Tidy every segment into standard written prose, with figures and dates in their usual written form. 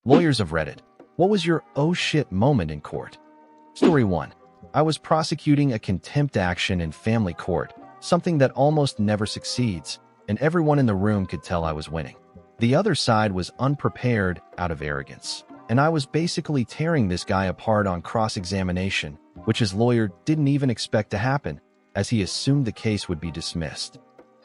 Lawyers of Reddit, what was your oh shit moment in court? Story 1. I was prosecuting a contempt action in family court, something that almost never succeeds, and everyone in the room could tell I was winning. The other side was unprepared out of arrogance, and I was basically tearing this guy apart on cross-examination, which his lawyer didn't even expect to happen, as he assumed the case would be dismissed.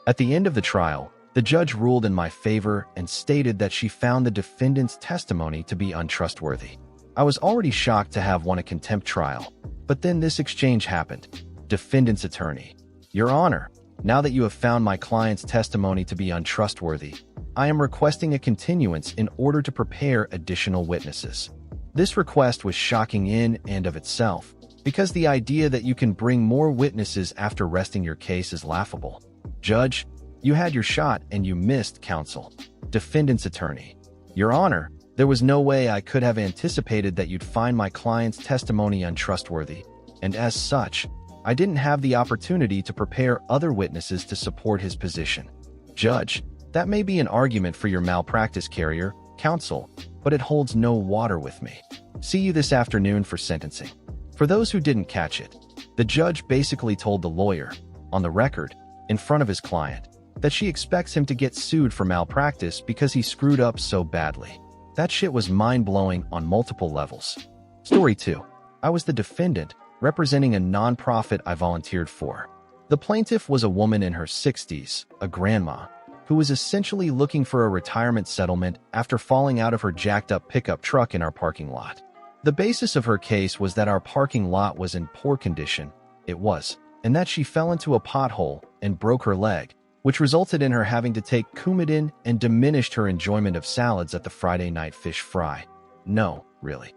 At the end of the trial, the judge ruled in my favor and stated that she found the defendant's testimony to be untrustworthy. I was already shocked to have won a contempt trial, but then this exchange happened. Defendant's attorney: Your Honor, now that you have found my client's testimony to be untrustworthy, I am requesting a continuance in order to prepare additional witnesses. This request was shocking in and of itself, because the idea that you can bring more witnesses after resting your case is laughable. Judge, you had your shot and you missed, counsel. Defendant's attorney: Your Honor, there was no way I could have anticipated that you'd find my client's testimony untrustworthy, and as such, I didn't have the opportunity to prepare other witnesses to support his position. Judge, that may be an argument for your malpractice carrier, counsel, but it holds no water with me. See you this afternoon for sentencing. For those who didn't catch it, the judge basically told the lawyer, on the record, in front of his client, that she expects him to get sued for malpractice because he screwed up so badly. That shit was mind-blowing on multiple levels. Story 2. I was the defendant, representing a nonprofit I volunteered for. The plaintiff was a woman in her 60s, a grandma, who was essentially looking for a retirement settlement after falling out of her jacked-up pickup truck in our parking lot. The basis of her case was that our parking lot was in poor condition, and that she fell into a pothole and broke her leg, which resulted in her having to take Coumadin and diminished her enjoyment of salads at the Friday night fish fry. No, really.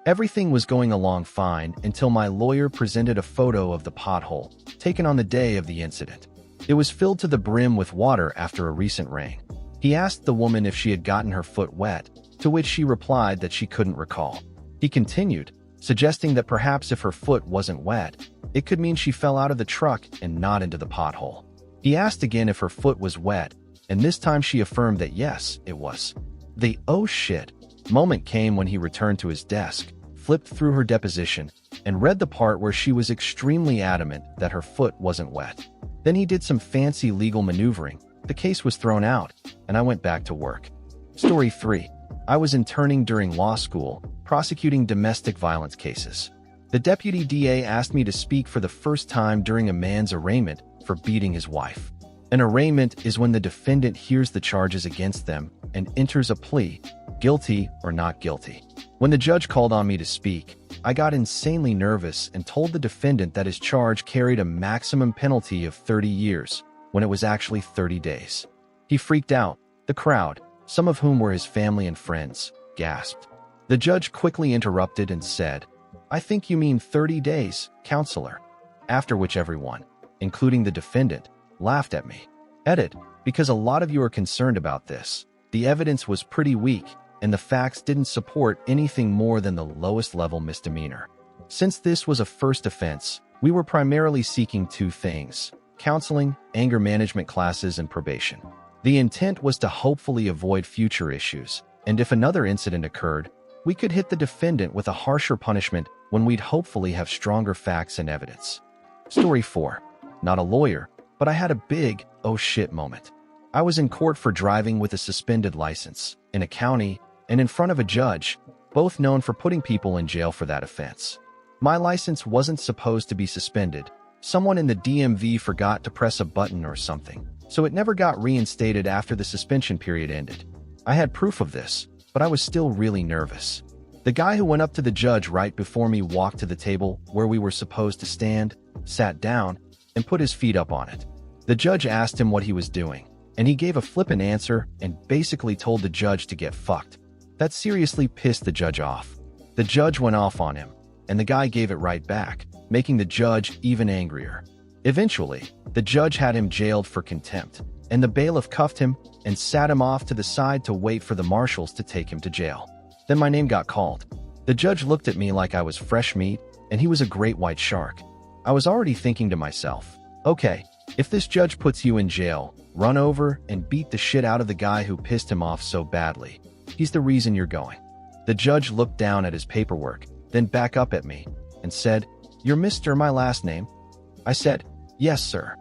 Everything was going along fine until my lawyer presented a photo of the pothole, taken on the day of the incident. It was filled to the brim with water after a recent rain. He asked the woman if she had gotten her foot wet, to which she replied that she couldn't recall. He continued, suggesting that perhaps if her foot wasn't wet, it could mean she fell out of the truck and not into the pothole. He asked again if her foot was wet, and this time she affirmed that yes, it was. The oh shit moment came when he returned to his desk, flipped through her deposition, and read the part where she was extremely adamant that her foot wasn't wet. Then he did some fancy legal maneuvering, the case was thrown out, and I went back to work. Story 3. I was interning during law school, prosecuting domestic violence cases. The deputy DA asked me to speak for the first time during a man's arraignment for beating his wife. An arraignment is when the defendant hears the charges against them and enters a plea, guilty or not guilty. When the judge called on me to speak, I got insanely nervous and told the defendant that his charge carried a maximum penalty of 30 years, when it was actually 30 days. He freaked out. The crowd, some of whom were his family and friends, gasped. The judge quickly interrupted and said, "I think you mean 30 days, counselor." After which everyone, including the defendant, laughed at me. Edit, because a lot of you are concerned about this. The evidence was pretty weak, and the facts didn't support anything more than the lowest level misdemeanor. Since this was a first offense, we were primarily seeking two things: counseling, anger management classes, and probation. The intent was to hopefully avoid future issues, and if another incident occurred, we could hit the defendant with a harsher punishment when we'd hopefully have stronger facts and evidence. Story 4. Not a lawyer, but I had a big oh shit moment. I was in court for driving with a suspended license, in a county, and in front of a judge, both known for putting people in jail for that offense. My license wasn't supposed to be suspended. Someone in the DMV forgot to press a button or something, so it never got reinstated after the suspension period ended. I had proof of this, but I was still really nervous. The guy who went up to the judge right before me walked to the table where we were supposed to stand, sat down, and put his feet up on it. The judge asked him what he was doing, and he gave a flippant answer and basically told the judge to get fucked. That seriously pissed the judge off. The judge went off on him, and the guy gave it right back, making the judge even angrier. Eventually, the judge had him jailed for contempt, and the bailiff cuffed him and sat him off to the side to wait for the marshals to take him to jail. Then my name got called. The judge looked at me like I was fresh meat, and he was a great white shark. I was already thinking to myself, okay, if this judge puts you in jail, run over and beat the shit out of the guy who pissed him off so badly. He's the reason you're going. The judge looked down at his paperwork, then back up at me, and said, "You're Mr. my last name?" I said, "Yes, sir."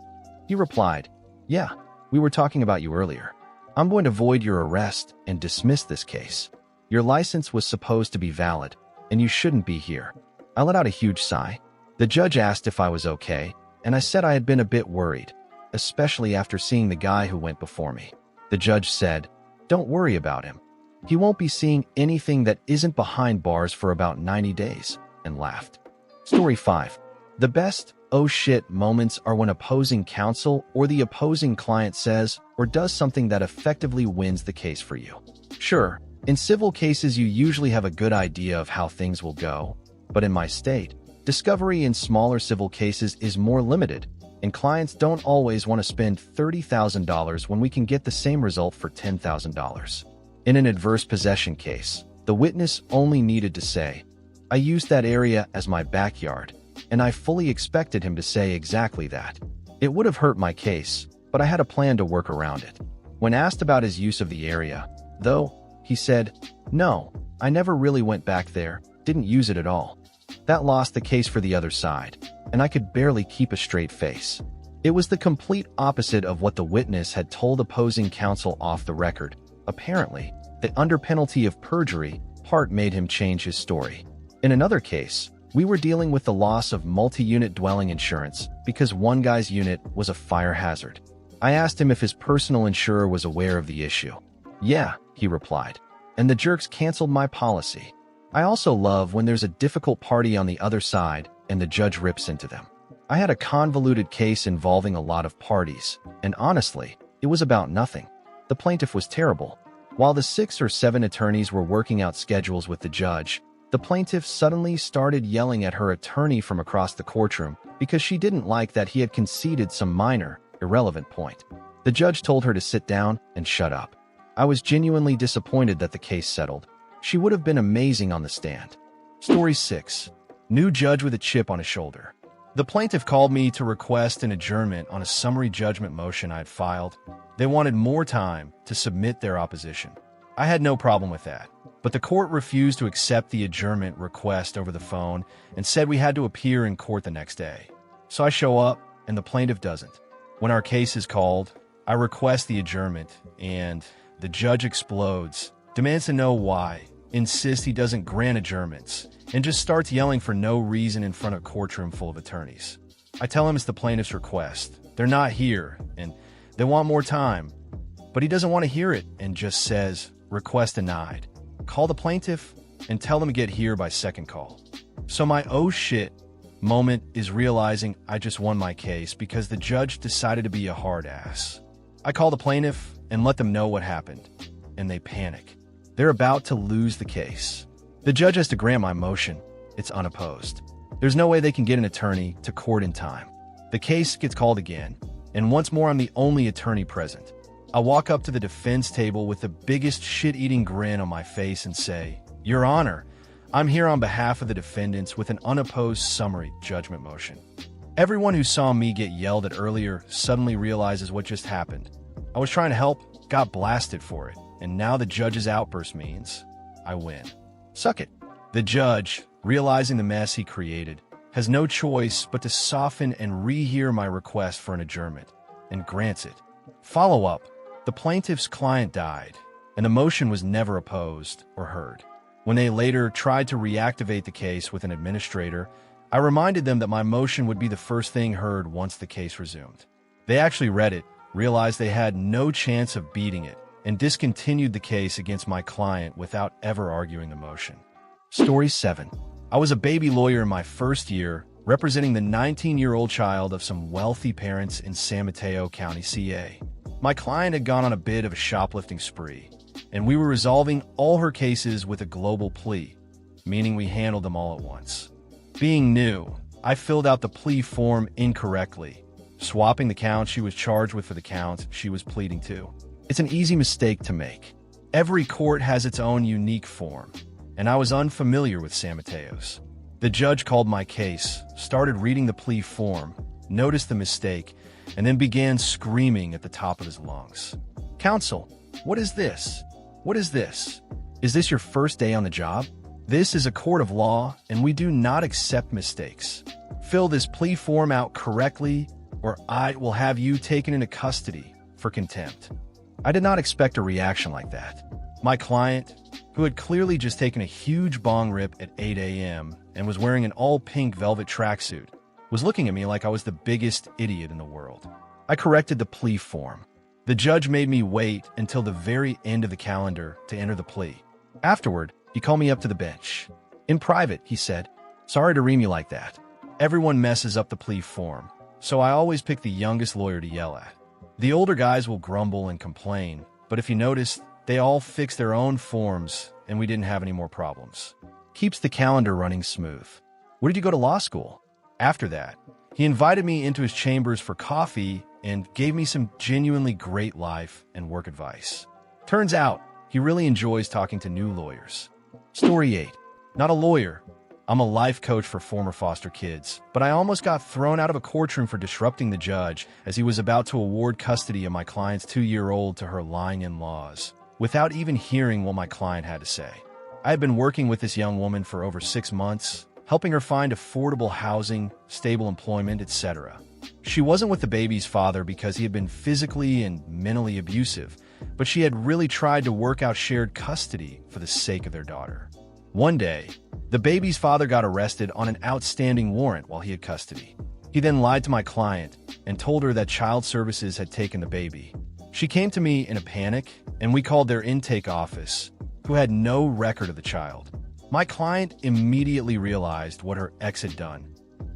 He replied, "Yeah, we were talking about you earlier. I'm going to void your arrest and dismiss this case. Your license was supposed to be valid, and you shouldn't be here." I let out a huge sigh. The judge asked if I was okay, and I said I had been a bit worried, especially after seeing the guy who went before me. The judge said, "Don't worry about him. He won't be seeing anything that isn't behind bars for about 90 days, and laughed. Story 5. The best "oh shit" moments are when opposing counsel or the opposing client says or does something that effectively wins the case for you. Sure, in civil cases you usually have a good idea of how things will go, but in my state, discovery in smaller civil cases is more limited, and clients don't always want to spend $30,000 when we can get the same result for $10,000. In an adverse possession case, the witness only needed to say, "I used that area as my backyard," and I fully expected him to say exactly that. It would have hurt my case, but I had a plan to work around it. When asked about his use of the area, though, he said, "No, I never really went back there, didn't use it at all." That lost the case for the other side, and I could barely keep a straight face. It was the complete opposite of what the witness had told opposing counsel off the record. Apparently, the under penalty of perjury part made him change his story. In another case, we were dealing with the loss of multi-unit dwelling insurance because one guy's unit was a fire hazard. I asked him if his personal insurer was aware of the issue. "Yeah," he replied, "and the jerks canceled my policy." I also love when there's a difficult party on the other side and the judge rips into them. I had a convoluted case involving a lot of parties, and honestly, it was about nothing. The plaintiff was terrible. While the 6 or 7 attorneys were working out schedules with the judge, the plaintiff suddenly started yelling at her attorney from across the courtroom because she didn't like that he had conceded some minor, irrelevant point. The judge told her to sit down and shut up. I was genuinely disappointed that the case settled. She would have been amazing on the stand. Story 6. New judge with a chip on his shoulder. The plaintiff called me to request an adjournment on a summary judgment motion I had filed. They wanted more time to submit their opposition. I had no problem with that, but the court refused to accept the adjournment request over the phone and said we had to appear in court the next day. So I show up, and the plaintiff doesn't. When our case is called, I request the adjournment, and the judge explodes, demands to know why, insists he doesn't grant adjournments, and just starts yelling for no reason in front of a courtroom full of attorneys. I tell him it's the plaintiff's request. They're not here, and they want more time. But he doesn't want to hear it and just says, "Request denied. Call the plaintiff and tell them to get here by second call." So my "oh shit" moment is realizing I just won my case because the judge decided to be a hard ass. I call the plaintiff and let them know what happened, and they panic. They're about to lose the case. The judge has to grant my motion. It's unopposed. There's no way they can get an attorney to court in time. The case gets called again, and once more I'm the only attorney present. I walk up to the defense table with the biggest shit-eating grin on my face and say, "Your Honor, I'm here on behalf of the defendants with an unopposed summary judgment motion." Everyone who saw me get yelled at earlier suddenly realizes what just happened. I was trying to help, got blasted for it, and now the judge's outburst means I win. Suck it. The judge, realizing the mess he created, has no choice but to soften and rehear my request for an adjournment, and grants it. Follow-up. The plaintiff's client died, and the motion was never opposed or heard. When they later tried to reactivate the case with an administrator, I reminded them that my motion would be the first thing heard once the case resumed. They actually read it, realized they had no chance of beating it, and discontinued the case against my client without ever arguing the motion. Story 7. I was a baby lawyer in my first year, representing the 19-year-old child of some wealthy parents in San Mateo County, CA. My client had gone on a bit of a shoplifting spree, and we were resolving all her cases with a global plea, meaning we handled them all at once. Being new, I filled out the plea form incorrectly, swapping the count she was charged with for the count she was pleading to. It's an easy mistake to make. Every court has its own unique form, and I was unfamiliar with San Mateo's. The judge called my case, started reading the plea form, noticed the mistake, and then began screaming at the top of his lungs. "Counsel, what is this? What is this?" Is this your first day on the job? This is a court of law, and we do not accept mistakes. Fill this plea form out correctly, or I will have you taken into custody for contempt. I did not expect a reaction like that. My client, who had clearly just taken a huge bong rip at 8 a.m. and was wearing an all-pink velvet tracksuit, was looking at me like I was the biggest idiot in the world. I corrected the plea form. The judge made me wait until the very end of the calendar to enter the plea. Afterward, he called me up to the bench. In private, he said, "Sorry to ream you like that. Everyone messes up the plea form, so I always pick the youngest lawyer to yell at. The older guys will grumble and complain, but if you notice, they all fix their own forms and we didn't have any more problems. Keeps the calendar running smooth." Where did you go to law school? After that, he invited me into his chambers for coffee and gave me some genuinely great life and work advice. Turns out, he really enjoys talking to new lawyers. Story 8. Not a lawyer. I'm a life coach for former foster kids, but I almost got thrown out of a courtroom for disrupting the judge as he was about to award custody of my client's 2-year-old to her lying in-laws, without even hearing what my client had to say. I had been working with this young woman for over 6 months, helping her find affordable housing, stable employment, etc. She wasn't with the baby's father because he had been physically and mentally abusive, but she had really tried to work out shared custody for the sake of their daughter. One day, the baby's father got arrested on an outstanding warrant while he had custody. He then lied to my client and told her that child services had taken the baby. She came to me in a panic, and we called their intake office, who had no record of the child. My client immediately realized what her ex had done.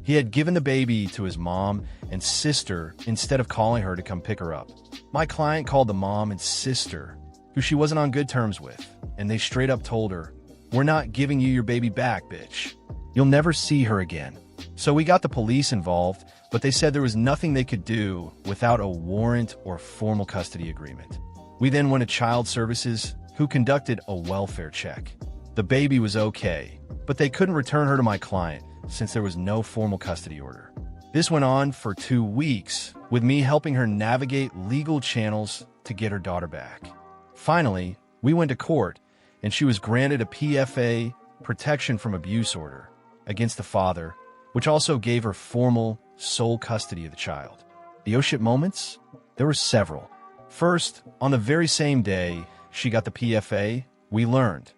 He had given the baby to his mom and sister instead of calling her to come pick her up. My client called the mom and sister, who she wasn't on good terms with, and they straight up told her, "We're not giving you your baby back, bitch. You'll never see her again." So we got the police involved, but they said there was nothing they could do without a warrant or formal custody agreement. We then went to child services, who conducted a welfare check. The baby was okay, but they couldn't return her to my client since there was no formal custody order. This went on for 2 weeks, with me helping her navigate legal channels to get her daughter back. Finally, we went to court, and she was granted a PFA, protection from abuse order, against the father, which also gave her formal, sole custody of the child. The oh shit moments? There were several. First, on the very same day she got the PFA, we learned,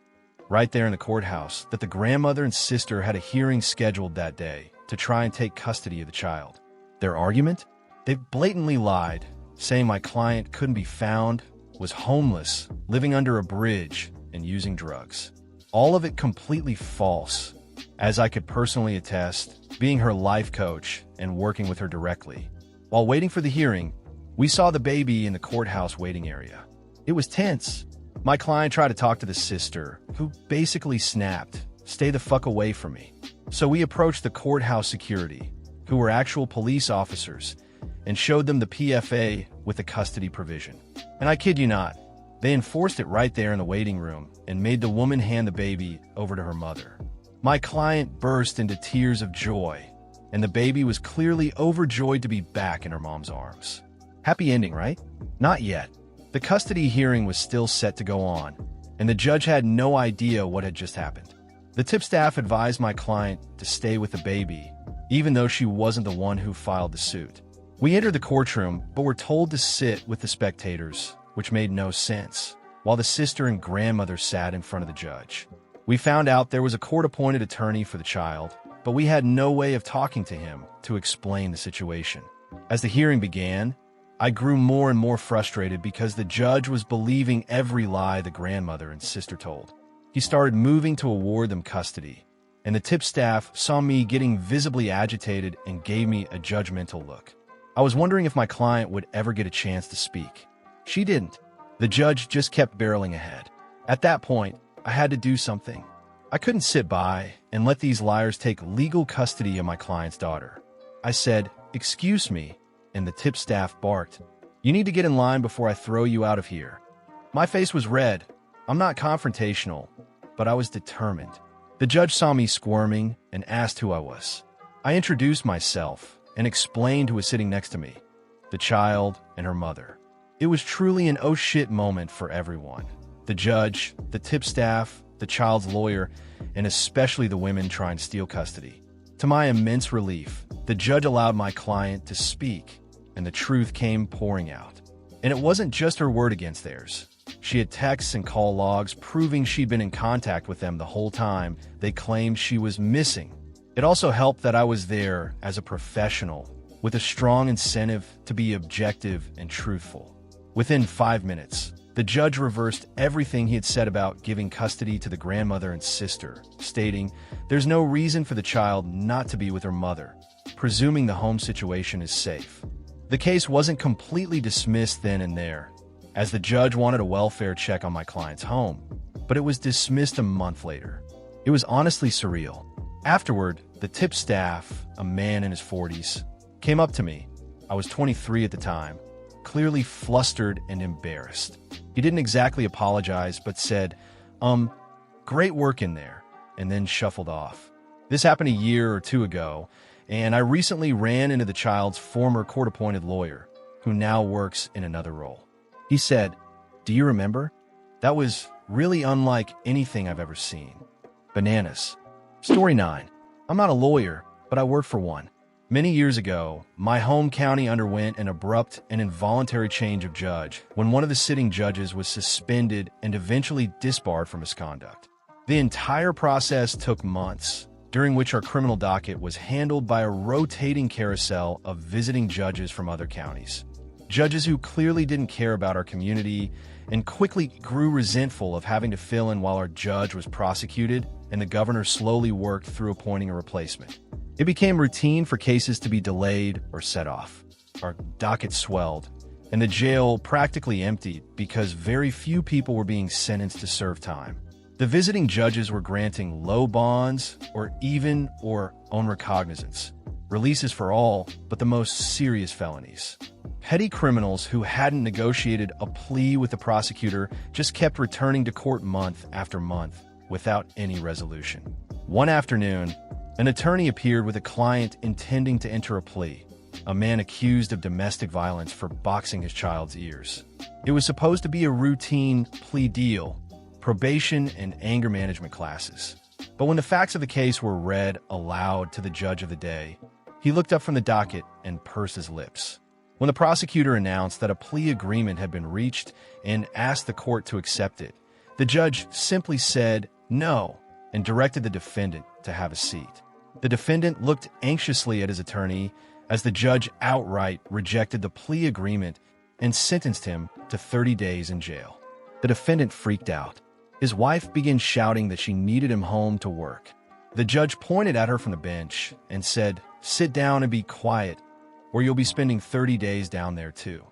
right there in the courthouse, that the grandmother and sister had a hearing scheduled that day to try and take custody of the child. Their argument? They blatantly lied, saying my client couldn't be found, was homeless, living under a bridge, and using drugs. All of it completely false, as I could personally attest, being her life coach and working with her directly. While waiting for the hearing, we saw the baby in the courthouse waiting area. It was tense. My client tried to talk to the sister, who basically snapped, "Stay the fuck away from me." So we approached the courthouse security, who were actual police officers, and showed them the PFA with the custody provision. And I kid you not, they enforced it right there in the waiting room and made the woman hand the baby over to her mother. My client burst into tears of joy, and the baby was clearly overjoyed to be back in her mom's arms. Happy ending, right? Not yet. The custody hearing was still set to go on, and the judge had no idea what had just happened. The tip staff advised my client to stay with the baby, even though she wasn't the one who filed the suit. We entered the courtroom, but were told to sit with the spectators, which made no sense, while the sister and grandmother sat in front of the judge. We found out there was a court-appointed attorney for the child, but we had no way of talking to him to explain the situation. As the hearing began, I grew more and more frustrated because the judge was believing every lie the grandmother and sister told. He started moving to award them custody, and the tip staff saw me getting visibly agitated and gave me a judgmental look. I was wondering if my client would ever get a chance to speak. She didn't. The judge just kept barreling ahead. At that point, I had to do something. I couldn't sit by and let these liars take legal custody of my client's daughter. I said, "Excuse me," and the tip staff barked, "You need to get in line before I throw you out of here." My face was red. I'm not confrontational, but I was determined. The judge saw me squirming and asked who I was. I introduced myself and explained who was sitting next to me, the child and her mother. It was truly an oh shit moment for everyone. The judge, the tip staff, the child's lawyer, and especially the women trying to steal custody. To my immense relief, the judge allowed my client to speak, and the truth came pouring out. And it wasn't just her word against theirs. She had texts and call logs proving she'd been in contact with them the whole time they claimed she was missing. It also helped that I was there as a professional, with a strong incentive to be objective and truthful. Within 5 minutes, the judge reversed everything he had said about giving custody to the grandmother and sister, stating there's no reason for the child not to be with her mother, presuming the home situation is safe. The case wasn't completely dismissed then and there, as the judge wanted a welfare check on my client's home, but it was dismissed a month later. It was honestly surreal. Afterward, the tip staff, a man in his 40s, came up to me. I was 23 at the time, clearly flustered and embarrassed. He didn't exactly apologize, but said, great work in there, and then shuffled off. This happened a year or two ago, and I recently ran into the child's former court-appointed lawyer, who now works in another role. He said, "Do you remember? That was really unlike anything I've ever seen." Bananas. Story 9. I'm not a lawyer, but I work for one. Many years ago, my home county underwent an abrupt and involuntary change of judge when one of the sitting judges was suspended and eventually disbarred for misconduct. The entire process took months, during which our criminal docket was handled by a rotating carousel of visiting judges from other counties. Judges who clearly didn't care about our community and quickly grew resentful of having to fill in while our judge was prosecuted and the governor slowly worked through appointing a replacement. It became routine for cases to be delayed or set off. Our docket swelled, and the jail practically emptied because very few people were being sentenced to serve time. The visiting judges were granting low bonds or on recognizance, releases for all but the most serious felonies. Petty criminals who hadn't negotiated a plea with the prosecutor just kept returning to court month after month without any resolution. One afternoon, an attorney appeared with a client intending to enter a plea, a man accused of domestic violence for boxing his child's ears. It was supposed to be a routine plea deal, probation and anger management classes. But when the facts of the case were read aloud to the judge of the day, he looked up from the docket and pursed his lips. When the prosecutor announced that a plea agreement had been reached and asked the court to accept it, the judge simply said no and directed the defendant to have a seat. The defendant looked anxiously at his attorney as the judge outright rejected the plea agreement and sentenced him to 30 days in jail. The defendant freaked out. His wife began shouting that she needed him home to work. The judge pointed at her from the bench and said, "Sit down and be quiet, or you'll be spending 30 days down there too."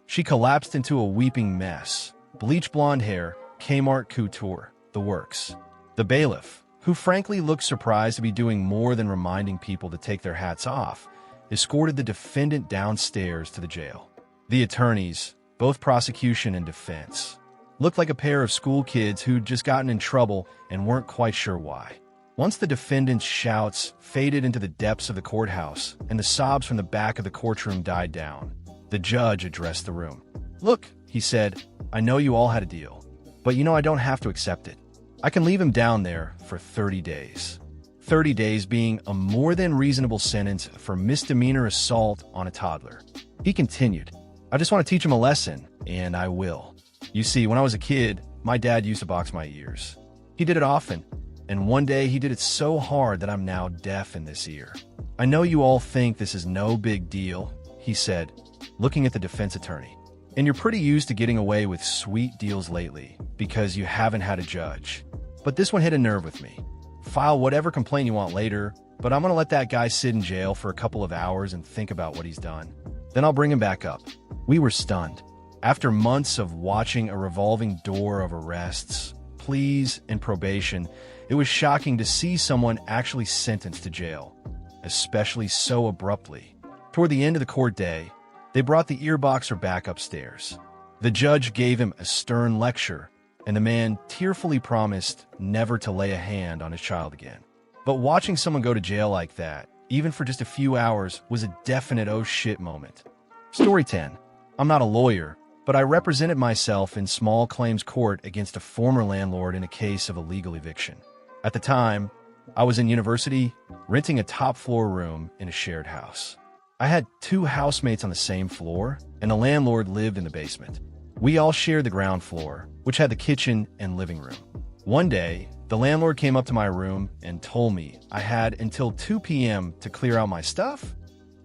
She collapsed into a weeping mess, bleach blonde hair, Kmart couture, the works. The bailiff, who frankly looked surprised to be doing more than reminding people to take their hats off, escorted the defendant downstairs to the jail. The attorneys, both prosecution and defense, looked like a pair of school kids who'd just gotten in trouble and weren't quite sure why. Once the defendant's shouts faded into the depths of the courthouse and the sobs from the back of the courtroom died down, the judge addressed the room. "Look," he said, "I know you all had a deal, but I don't have to accept it. I can leave him down there for 30 days. 30 days being a more than reasonable sentence for misdemeanor assault on a toddler." He continued, "I just want to teach him a lesson, and I will. You see, when I was a kid, my dad used to box my ears. He did it often, and one day he did it so hard that I'm now deaf in this ear. I know you all think this is no big deal," he said, looking at the defense attorney. "And you're pretty used to getting away with sweet deals lately because you haven't had a judge. But this one hit a nerve with me. File whatever complaint you want later, but I'm going to let that guy sit in jail for a couple of hours and think about what he's done. Then I'll bring him back up." We were stunned. After months of watching a revolving door of arrests, pleas, and probation, it was shocking to see someone actually sentenced to jail, especially so abruptly. Toward the end of the court day, they brought the earboxer back upstairs. The judge gave him a stern lecture, and the man tearfully promised never to lay a hand on his child again. But watching someone go to jail like that, even for just a few hours, was a definite oh shit moment. Story 10. I'm not a lawyer, but I represented myself in small claims court against a former landlord in a case of illegal eviction. At the time, I was in university, renting a top-floor room in a shared house. I had 2 housemates on the same floor, and the landlord lived in the basement. We all shared the ground floor, which had the kitchen and living room. One day, the landlord came up to my room and told me I had until 2 p.m. to clear out my stuff.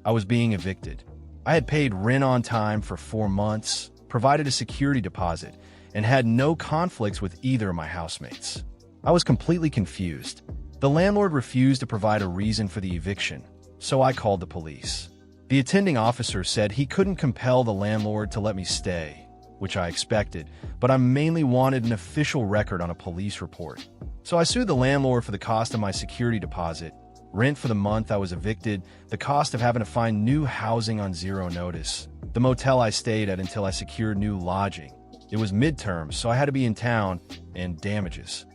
I was being evicted. I had paid rent on time for 4 months, provided a security deposit, and had no conflicts with either of my housemates. I was completely confused. The landlord refused to provide a reason for the eviction, so I called the police. The attending officer said he couldn't compel the landlord to let me stay, which I expected, but I mainly wanted an official record on a police report. So I sued the landlord for the cost of my security deposit, rent for the month I was evicted, the cost of having to find new housing on zero notice, the motel I stayed at until I secured new lodging. It was midterm, so I had to be in town, and damages.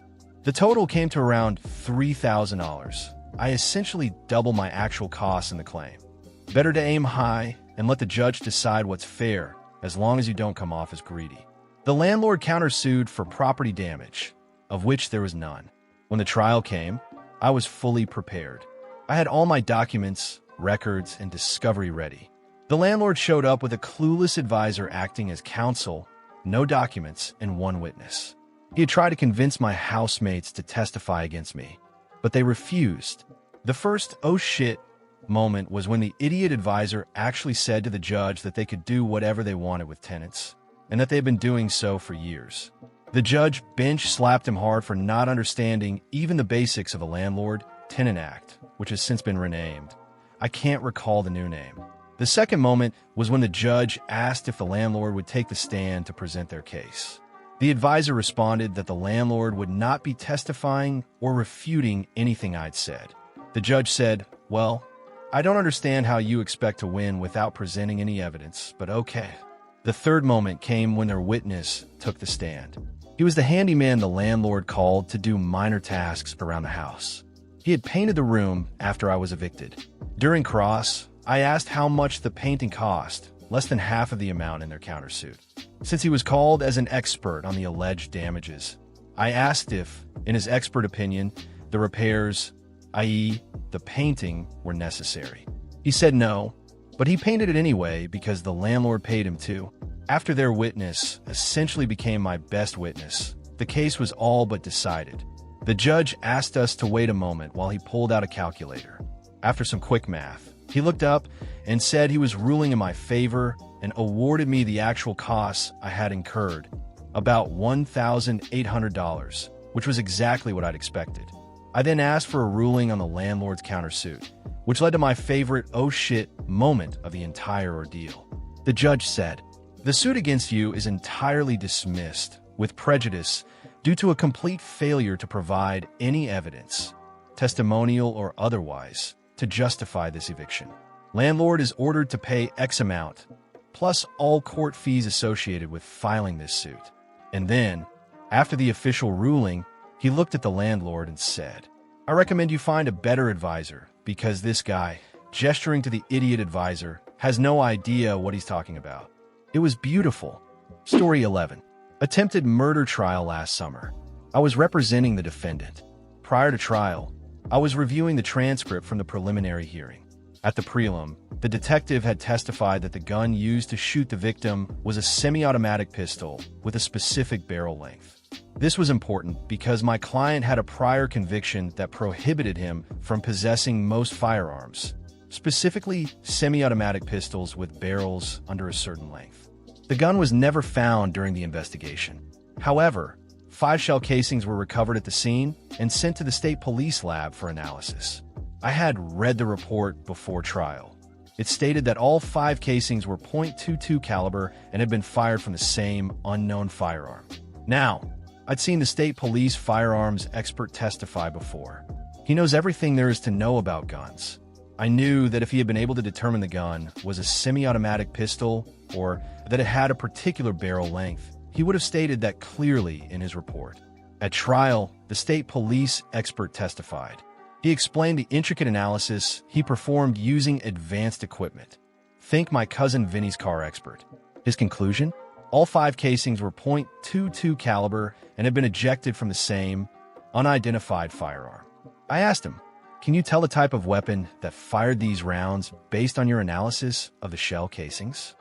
The total came to around $3,000. I essentially doubled my actual costs in the claim. Better to aim high and let the judge decide what's fair, as long as you don't come off as greedy. The landlord countersued for property damage, of which there was none. When the trial came, I was fully prepared. I had all my documents, records, and discovery ready. The landlord showed up with a clueless advisor acting as counsel, no documents, and 1 witness. He had tried to convince my housemates to testify against me, but they refused. The first "oh shit" moment was when the idiot advisor actually said to the judge that they could do whatever they wanted with tenants, and that they had been doing so for years. The judge bench slapped him hard for not understanding even the basics of a Landlord-Tenant Act, which has since been renamed. I can't recall the new name. The second moment was when the judge asked if the landlord would take the stand to present their case. The advisor responded that the landlord would not be testifying or refuting anything I'd said. The judge said, "Well, I don't understand how you expect to win without presenting any evidence, but okay." The third moment came when their witness took the stand. He was the handyman the landlord called to do minor tasks around the house. He had painted the room after I was evicted. During cross, I asked how much the painting cost, less than half of the amount in their countersuit. Since he was called as an expert on the alleged damages, I asked if, in his expert opinion, the repairs, i.e., the painting, were necessary. He said no, but he painted it anyway because the landlord paid him too. After their witness essentially became my best witness, the case was all but decided. The judge asked us to wait a moment while he pulled out a calculator. After some quick math, he looked up and said he was ruling in my favor and awarded me the actual costs I had incurred, about $1,800, which was exactly what I'd expected. I then asked for a ruling on the landlord's countersuit, which led to my favorite "oh shit" moment of the entire ordeal. The judge said, "The suit against you is entirely dismissed with prejudice due to a complete failure to provide any evidence, testimonial or otherwise, to justify this eviction. Landlord is ordered to pay X amount, plus all court fees associated with filing this suit." And then, after the official ruling, he looked at the landlord and said, "I recommend you find a better advisor because this guy," gesturing to the idiot advisor, "has no idea what he's talking about." It was beautiful. Story 11. Attempted murder trial last summer. I was representing the defendant. Prior to trial, I was reviewing the transcript from the preliminary hearing. At the prelim, the detective had testified that the gun used to shoot the victim was a semi-automatic pistol with a specific barrel length. This was important because my client had a prior conviction that prohibited him from possessing most firearms, specifically semi-automatic pistols with barrels under a certain length. The gun was never found during the investigation. However, 5 shell casings were recovered at the scene and sent to the state police lab for analysis. I had read the report before trial. It stated that all 5 casings were .22 caliber and had been fired from the same unknown firearm. Now, I'd seen the state police firearms expert testify before. He knows everything there is to know about guns. I knew that if he had been able to determine the gun was a semi-automatic pistol or that it had a particular barrel length, he would have stated that clearly in his report. At trial, the state police expert testified. He explained the intricate analysis he performed using advanced equipment. Think my cousin Vinny's car expert. His conclusion? All 5 casings were .22 caliber and had been ejected from the same, unidentified firearm. I asked him, "Can you tell the type of weapon that fired these rounds based on your analysis of the shell casings?"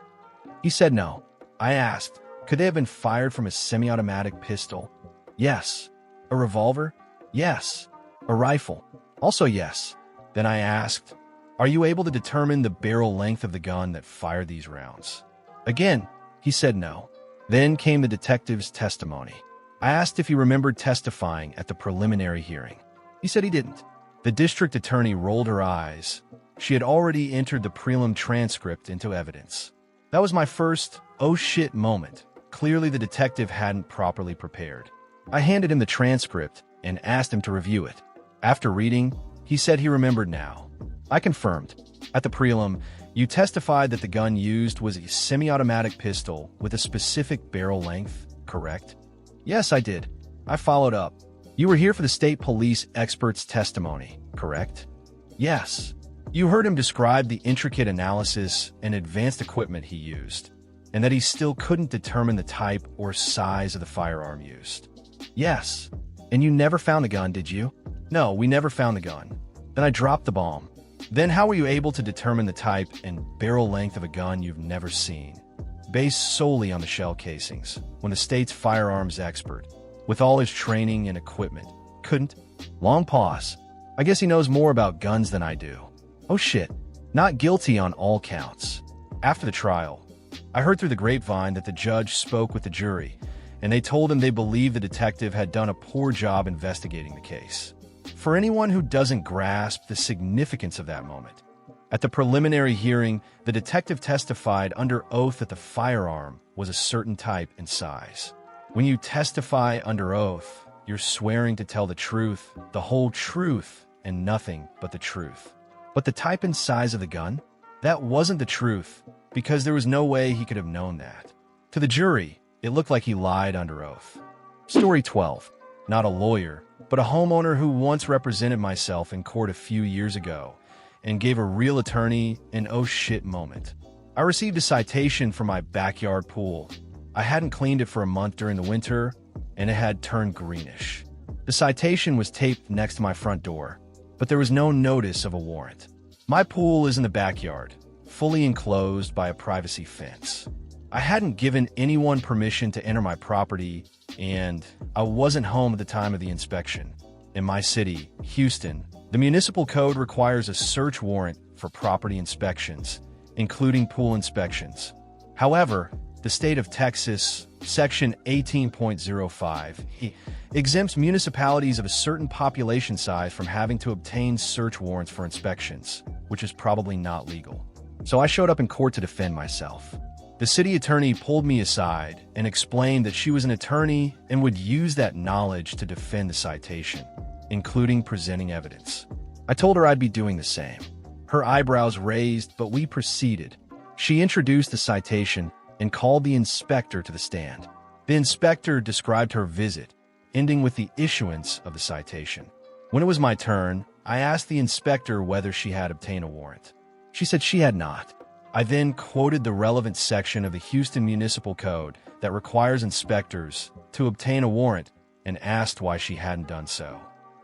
He said no. I asked, "Could they have been fired from a semi-automatic pistol?" "Yes." "A revolver?" "Yes." "A rifle?" "Also yes." Then I asked, "Are you able to determine the barrel length of the gun that fired these rounds?" Again, he said no. Then came the detective's testimony. I asked if he remembered testifying at the preliminary hearing. He said he didn't. The district attorney rolled her eyes. She had already entered the prelim transcript into evidence. That was my first "oh shit" moment. Clearly the detective hadn't properly prepared. I handed him the transcript and asked him to review it. After reading, he said he remembered now. I confirmed. At the prelim, you testified that the gun used was a semi-automatic pistol with a specific barrel length, correct? Yes, I did. I followed up. You were here for the state police expert's testimony, correct? Yes. You heard him describe the intricate analysis and advanced equipment he used, and that he still couldn't determine the type or size of the firearm used. Yes. And you never found the gun, did you? No, we never found the gun. Then I dropped the bomb. Then how were you able to determine the type and barrel length of a gun you've never seen, based solely on the shell casings, when the state's firearms expert, with all his training and equipment, couldn't? Long pause. I guess he knows more about guns than I do. Oh shit. Not guilty on all counts. After the trial, I heard through the grapevine that the judge spoke with the jury, and they told him they believed the detective had done a poor job investigating the case. For anyone who doesn't grasp the significance of that moment, at the preliminary hearing, the detective testified under oath that the firearm was a certain type and size. When you testify under oath, you're swearing to tell the truth, the whole truth, and nothing but the truth. But the type and size of the gun? That wasn't the truth, because there was no way he could have known that. To the jury, it looked like he lied under oath. Story 12. Not a lawyer, but a homeowner who once represented myself in court a few years ago and gave a real attorney an oh shit moment. I received a citation for my backyard pool. I hadn't cleaned it for a month during the winter, and it had turned greenish. The citation was taped next to my front door, but there was no notice of a warrant. My pool is in the backyard, fully enclosed by a privacy fence. I hadn't given anyone permission to enter my property, and I wasn't home at the time of the inspection. In my city, Houston, the municipal code requires a search warrant for property inspections, including pool inspections. However, the state of Texas, Section 18.05, exempts municipalities of a certain population size from having to obtain search warrants for inspections, which is probably not legal. So I showed up in court to defend myself. The city attorney pulled me aside and explained that she was an attorney and would use that knowledge to defend the citation, including presenting evidence. I told her I'd be doing the same. Her eyebrows raised, but we proceeded. She introduced the citation and called the inspector to the stand. The inspector described her visit, ending with the issuance of the citation. When it was my turn, I asked the inspector whether she had obtained a warrant. She said she had not. I then quoted the relevant section of the Houston Municipal Code that requires inspectors to obtain a warrant and asked why she hadn't done so.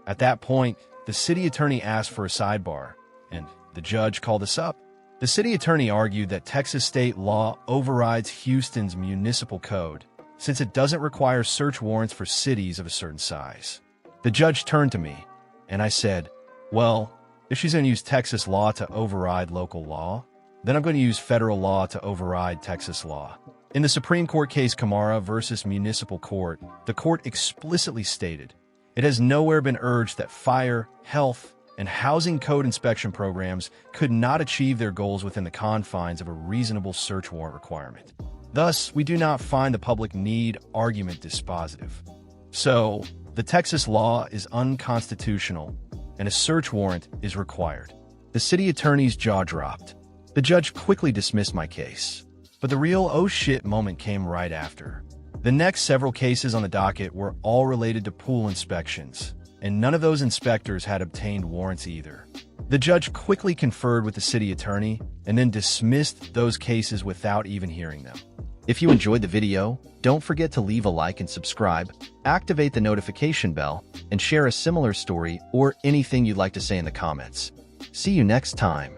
At that point, the city attorney asked for a sidebar, and the judge called us up. The city attorney argued that Texas state law overrides Houston's municipal code, since it doesn't require search warrants for cities of a certain size. The judge turned to me, and I said, well, if she's going to use Texas law to override local law, then I'm going to use federal law to override Texas law. In the Supreme Court case Camara versus Municipal Court, the court explicitly stated, it has nowhere been urged that fire, health, and housing code inspection programs could not achieve their goals within the confines of a reasonable search warrant requirement. Thus, we do not find the public need argument dispositive. So, the Texas law is unconstitutional, and a search warrant is required. The city attorney's jaw dropped. The judge quickly dismissed my case, but the real oh shit moment came right after. The next several cases on the docket were all related to pool inspections, and none of those inspectors had obtained warrants either. The judge quickly conferred with the city attorney and then dismissed those cases without even hearing them. If you enjoyed the video, don't forget to leave a like and subscribe, activate the notification bell, and share a similar story or anything you'd like to say in the comments. See you next time.